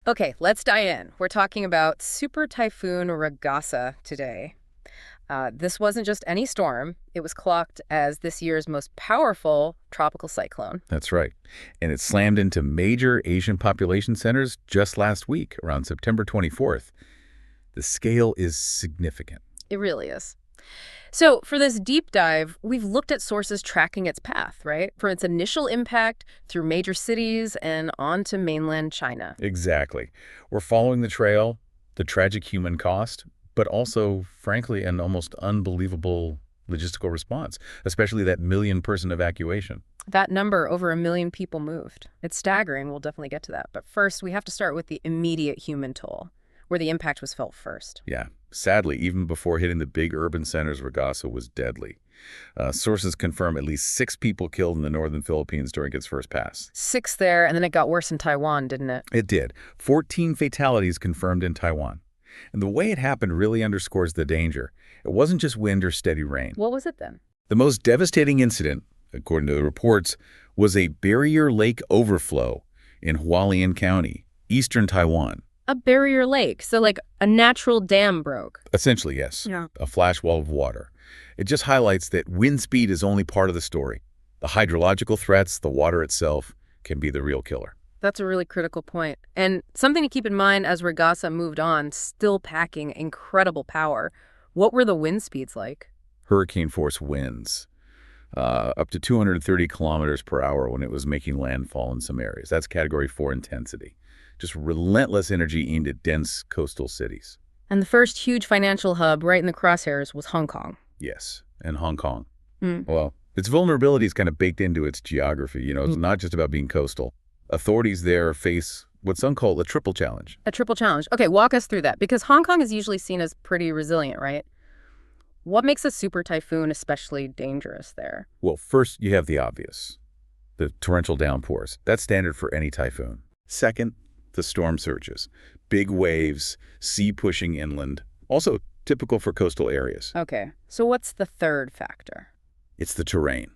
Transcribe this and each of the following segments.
Okay, let's dive in. We're talking about Super Typhoon Ragasa today. This wasn't just any storm. It was clocked as this year's most powerful tropical cyclone. That's right. And it slammed into major Asian population centers just last week, around September 24th. The scale is significant. It really is. So for this deep dive, we've looked at sources tracking its path, right? From its initial impact through major cities and on to mainland China. Exactly. We're following the trail, the tragic human cost, but also, frankly, an almost unbelievable logistical response, especially that million-person evacuation. That number, over 1 million people moved. It's staggering. We'll definitely get to that. But first, we have to start with the immediate human toll, where the impact was felt first. Yeah. Sadly, even before hitting the big urban centers, Ragasa was deadly. Sources confirm at least 6 people killed in the northern Philippines during its first pass. 6 there, and then it got worse in Taiwan, didn't it? It did. 14 fatalities confirmed in Taiwan. And the way it happened really underscores the danger. It wasn't just wind or steady rain. What was it then? The most devastating incident, according to the reports, was a barrier lake overflow in Hualien County, eastern Taiwan. A barrier lake, so like a natural dam broke. Essentially, yes. Yeah. A flash wall of water. It just highlights that wind speed is only part of the story. The hydrological threats, the water itself, can be the real killer. That's a really critical point. And something to keep in mind as Ragasa moved on, still packing incredible power. What were the wind speeds like? Hurricane-force winds, up to 230 kilometers per hour when it was making landfall in some areas. That's Category 4 intensity. Just relentless energy aimed at dense coastal cities. And the first huge financial hub right in the crosshairs was Hong Kong. Yes, and Hong Kong. Well, its vulnerability is kind of baked into its geography. You know, it's not just about being coastal. Authorities there face what some call a triple challenge. A triple challenge. Okay, walk us through that, because Hong Kong is usually seen as pretty resilient, right? What makes a super typhoon especially dangerous there? Well, first, you have the obvious. The torrential downpours. That's standard for any typhoon. Second, the storm surges. Big waves, sea pushing inland. Also typical for coastal areas. Okay, so what's the third factor? It's the terrain.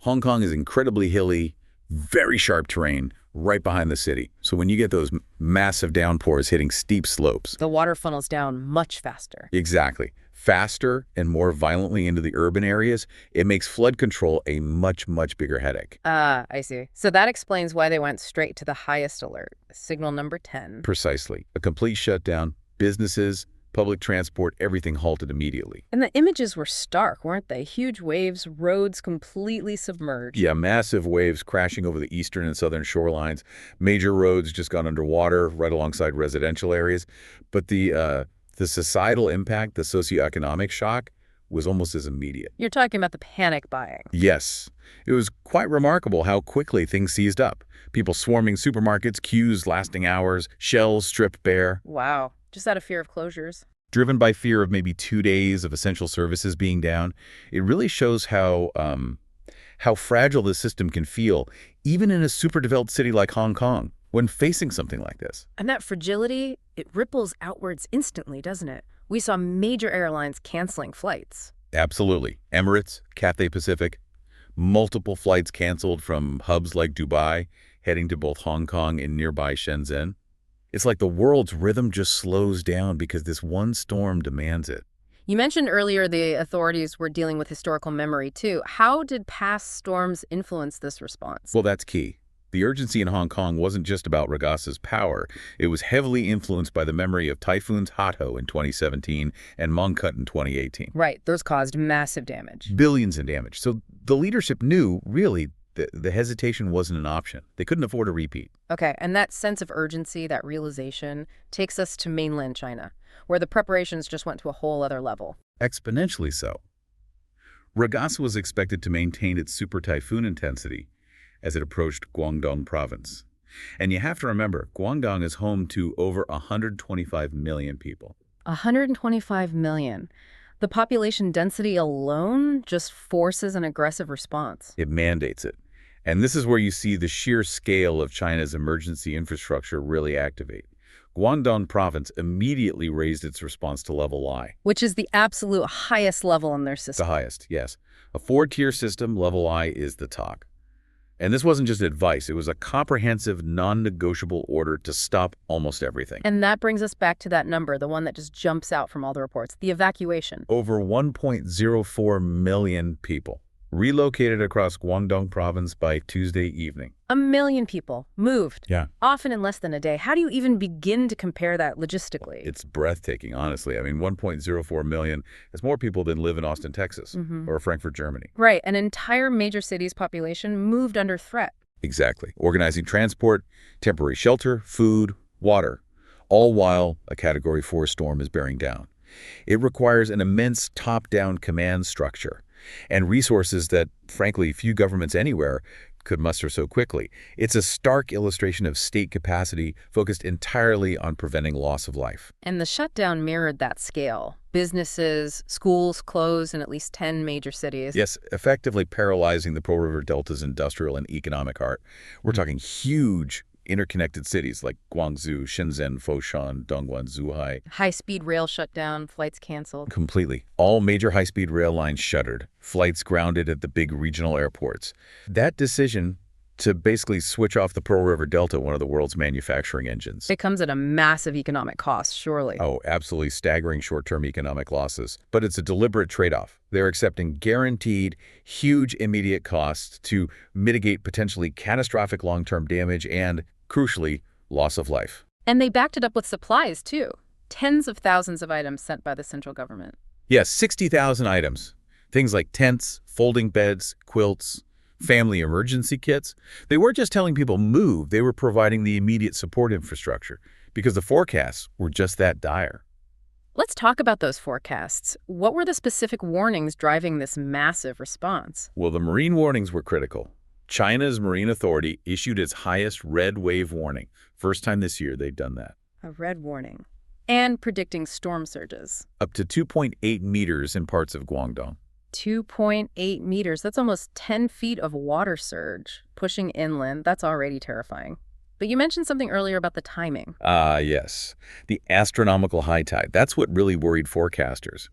Hong Kong is incredibly hilly, very sharp terrain right behind the city. So when you get those massive downpours hitting steep slopes, The water funnels down much faster. exactly, faster and more violently into the urban areas, it makes flood control a much, much bigger headache. Ah, I see. So that explains why they went straight to the highest alert, signal number 10. Precisely. A complete shutdown, businesses, public transport, everything halted immediately. And the images were stark, weren't they? Huge waves, roads completely submerged. Yeah, massive waves crashing over the eastern and southern shorelines. Major roads just got underwater right alongside residential areas. But the societal impact, the socioeconomic shock, was almost as immediate. You're talking about the panic buying. Yes. It was quite remarkable how quickly things seized up. People swarming supermarkets, queues lasting hours, shelves stripped bare. Wow. Just out of fear of closures. Driven by fear of maybe 2 days of essential services being down, it really shows how fragile the system can feel, even in a super-developed city like Hong Kong, when facing something like this. And that fragility, it ripples outwards instantly, doesn't it? We saw major airlines canceling flights. Absolutely. Emirates, Cathay Pacific, multiple flights canceled from hubs like Dubai, heading to both Hong Kong and nearby Shenzhen. It's like the world's rhythm just slows down because this one storm demands it. You mentioned earlier the authorities were dealing with historical memory, too. How did past storms influence this response? Well, that's key. The urgency in Hong Kong wasn't just about Ragasa's power. It was heavily influenced by the memory of typhoons Hato in 2017 and Mongkut in 2018. Right, those caused massive damage. Billions in damage. So the leadership knew, really, the hesitation wasn't an option. They couldn't afford a repeat. Okay, and that sense of urgency, that realization, takes us to mainland China, where the preparations just went to a whole other level. Exponentially so. Ragasa was expected to maintain its super typhoon intensity as it approached Guangdong province. And you have to remember, Guangdong is home to over 125 million people. 125 million. The population density alone just forces an aggressive response. It mandates it. And this is where you see the sheer scale of China's emergency infrastructure really activate. Guangdong province immediately raised its response to level I. Which is the absolute highest level in their system. The highest, yes. A 4-tier system, level I is the top. And this wasn't just advice. It was a comprehensive, non-negotiable order to stop almost everything. And that brings us back to that number, the one that just jumps out from all the reports, the evacuation. Over 1.04 million people relocated across Guangdong province by Tuesday evening. 1 million people moved, Yeah. often in less than a day. How do you even begin to compare that logistically? It's breathtaking, honestly. I mean, 1.04 million is more people than live in Austin, Texas, or Frankfurt, Germany. Right, an entire major city's population moved under threat. Exactly. Organizing transport, temporary shelter, food, water, all while a Category 4 storm is bearing down. It requires an immense top-down command structure and resources that, frankly, few governments anywhere could muster so quickly. It's a stark illustration of state capacity focused entirely on preventing loss of life. And the shutdown mirrored that scale. Businesses, schools closed in at least 10 major cities. Yes, effectively paralyzing the Pearl River Delta's industrial and economic heart. We're talking huge interconnected cities like Guangzhou, Shenzhen, Foshan, Dongguan, Zhuhai. High-speed rail shut down, flights canceled. Completely. All major high-speed rail lines shuttered, flights grounded at the big regional airports. That decision to basically switch off the Pearl River Delta, one of the world's manufacturing engines. It comes at a massive economic cost, surely. Oh, absolutely staggering short-term economic losses. But it's a deliberate trade-off. They're accepting guaranteed, huge immediate costs to mitigate potentially catastrophic long-term damage and, crucially, loss of life. And they backed it up with supplies, too. Tens of thousands of items sent by the central government. Yes, 60,000 items. Things like tents, folding beds, quilts, family emergency kits. They weren't just telling people move, they were providing the immediate support infrastructure because the forecasts were just that dire. Let's talk about those forecasts. What were the specific warnings driving this massive response? Well, the marine warnings were critical. China's Marine Authority issued its highest red wave warning. First time this year they've done that. A red warning. And predicting storm surges. Up to 2.8 meters in parts of Guangdong. 2.8 meters. That's almost 10 feet of water surge. Pushing inland, that's already terrifying. But you mentioned something earlier about the timing. Yes. The astronomical high tide. That's what really worried forecasters.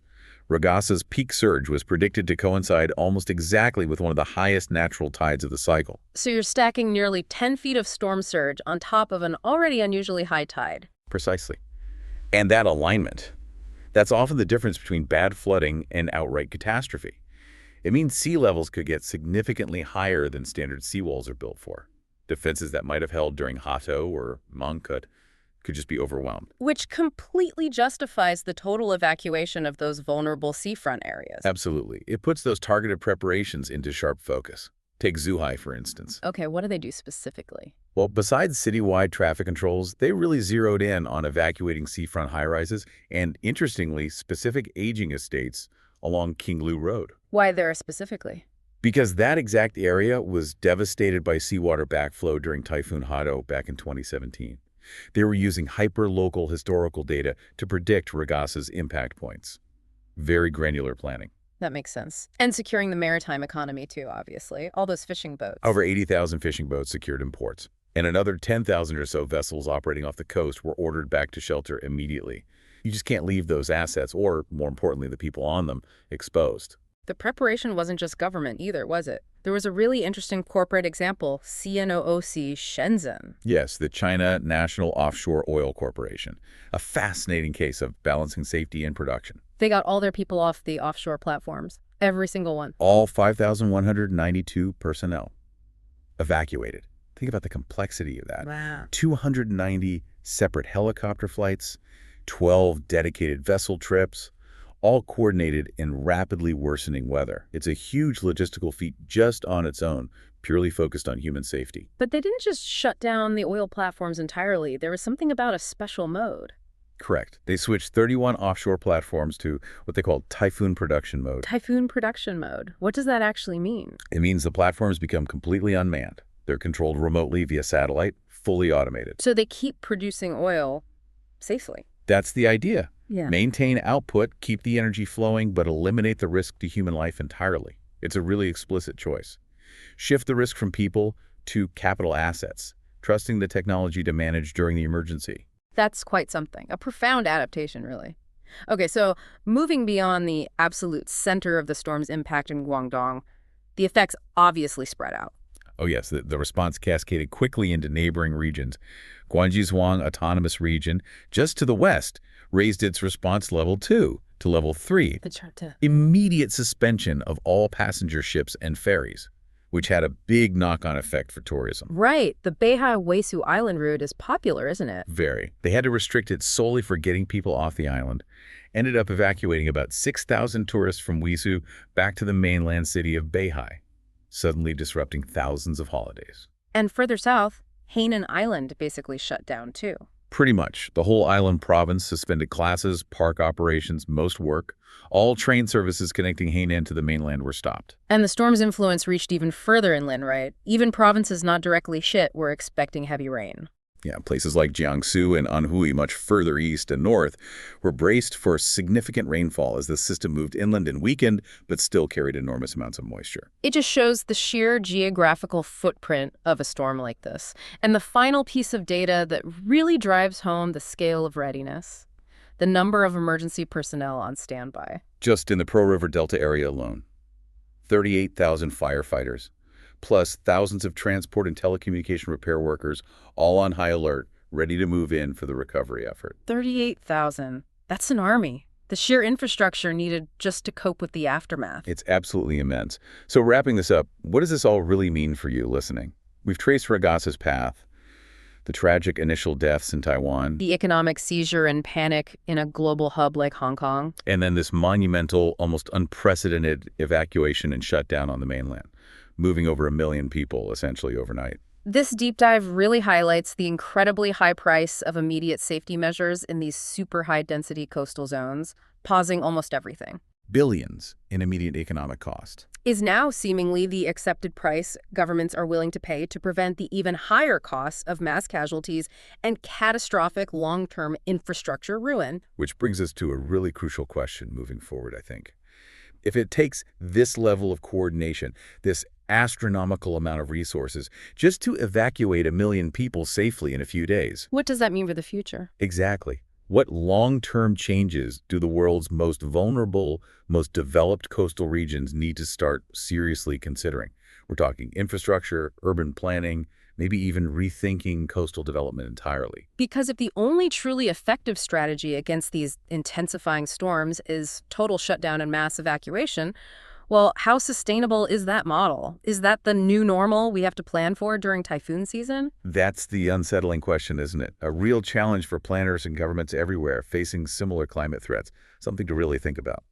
Ragasa's peak surge was predicted to coincide almost exactly with one of the highest natural tides of the cycle. So you're stacking nearly 10 feet of storm surge on top of an already unusually high tide. Precisely. And that alignment, that's often the difference between bad flooding and outright catastrophe. It means sea levels could get significantly higher than standard seawalls are built for. Defenses that might have held during Hato or Mongkut could just be overwhelmed. Which completely justifies the total evacuation of those vulnerable seafront areas. Absolutely. It puts those targeted preparations into sharp focus. Take Zhuhai, for instance. Okay, what do they do specifically? Well, besides citywide traffic controls, they really zeroed in on evacuating seafront high-rises and, interestingly, specific aging estates along Qinglu Road. Why there specifically? Because that exact area was devastated by seawater backflow during Typhoon Hato back in 2017. They were using hyper-local historical data to predict Ragasa's impact points. Very granular planning. That makes sense. And securing the maritime economy, too, obviously. All those fishing boats. Over 80,000 fishing boats secured in ports, and another 10,000 or so vessels operating off the coast were ordered back to shelter immediately. You just can't leave those assets, or, more importantly, the people on them, exposed. The preparation wasn't just government either, was it? There was a really interesting corporate example, CNOOC Shenzhen. Yes, the China National Offshore Oil Corporation. A fascinating case of balancing safety and production. They got all their people off the offshore platforms. Every single one. All 5,192 personnel evacuated. Think about the complexity of that. Wow. 290 separate helicopter flights, 12 dedicated vessel trips, all coordinated in rapidly worsening weather. It's a huge logistical feat just on its own, purely focused on human safety. But they didn't just shut down the oil platforms entirely. There was something about a special mode. Correct. They switched 31 offshore platforms to what they call Typhoon Production Mode. Typhoon Production Mode. What does that actually mean? It means the platforms become completely unmanned. They're controlled remotely via satellite, fully automated. So they keep producing oil safely. That's the idea. Yeah. Maintain output, keep the energy flowing, but eliminate the risk to human life entirely. It's a really explicit choice. Shift the risk from people to capital assets, trusting the technology to manage during the emergency. That's quite something. A profound adaptation, really. Okay, so moving beyond the absolute center of the storm's impact in Guangdong, the effects obviously spread out. Oh yes, the response cascaded quickly into neighboring regions. Guangdong Autonomous Region, just to the west, raised its response level 2 to level 3. The chart to. Immediate suspension of all passenger ships and ferries, which had a big knock-on effect for tourism. Right. The Beihai-Weisu Island route is popular, isn't it? Very. They had to restrict it solely for getting people off the island. Ended up evacuating about 6,000 tourists from Weisu back to the mainland city of Beihai, suddenly disrupting thousands of holidays. And further south, Hainan Island basically shut down too. Pretty much. The whole island province suspended classes, park operations, most work. All train services connecting Hainan to the mainland were stopped. And the storm's influence reached even further inland, right? Even provinces not directly hit were expecting heavy rain. Yeah, places like Jiangsu and Anhui, much further east and north, were braced for significant rainfall as the system moved inland and weakened, but still carried enormous amounts of moisture. It just shows the sheer geographical footprint of a storm like this. And the final piece of data that really drives home the scale of readiness: the number of emergency personnel on standby. Just in the Pearl River Delta area alone, 38,000 firefighters, plus thousands of transport and telecommunication repair workers, all on high alert, ready to move in for the recovery effort. 38,000. That's an army. The sheer infrastructure needed just to cope with the aftermath. It's absolutely immense. So wrapping this up, what does this all really mean for you listening? We've traced Ragasa's path, the tragic initial deaths in Taiwan, The economic seizure and panic in a global hub like Hong Kong. and then this monumental, almost unprecedented evacuation and shutdown on the mainland, moving over 1 million people essentially overnight. This deep dive really highlights the incredibly high price of immediate safety measures in these super high-density coastal zones, pausing almost everything. Billions in immediate economic cost. Is now seemingly the accepted price governments are willing to pay to prevent the even higher costs of mass casualties and catastrophic long-term infrastructure ruin. Which brings us to a really crucial question moving forward, I think. If it takes this level of coordination, this astronomical amount of resources, just to evacuate 1 million people safely in a few days. What does that mean for the future? Exactly. What long-term changes do the world's most vulnerable, most developed coastal regions need to start seriously considering? We're talking infrastructure, urban planning, maybe even rethinking coastal development entirely. Because if the only truly effective strategy against these intensifying storms is total shutdown and mass evacuation, well, how sustainable is that model? Is that the new normal we have to plan for during typhoon season? That's the unsettling question, isn't it? A real challenge for planners and governments everywhere facing similar climate threats. Something to really think about.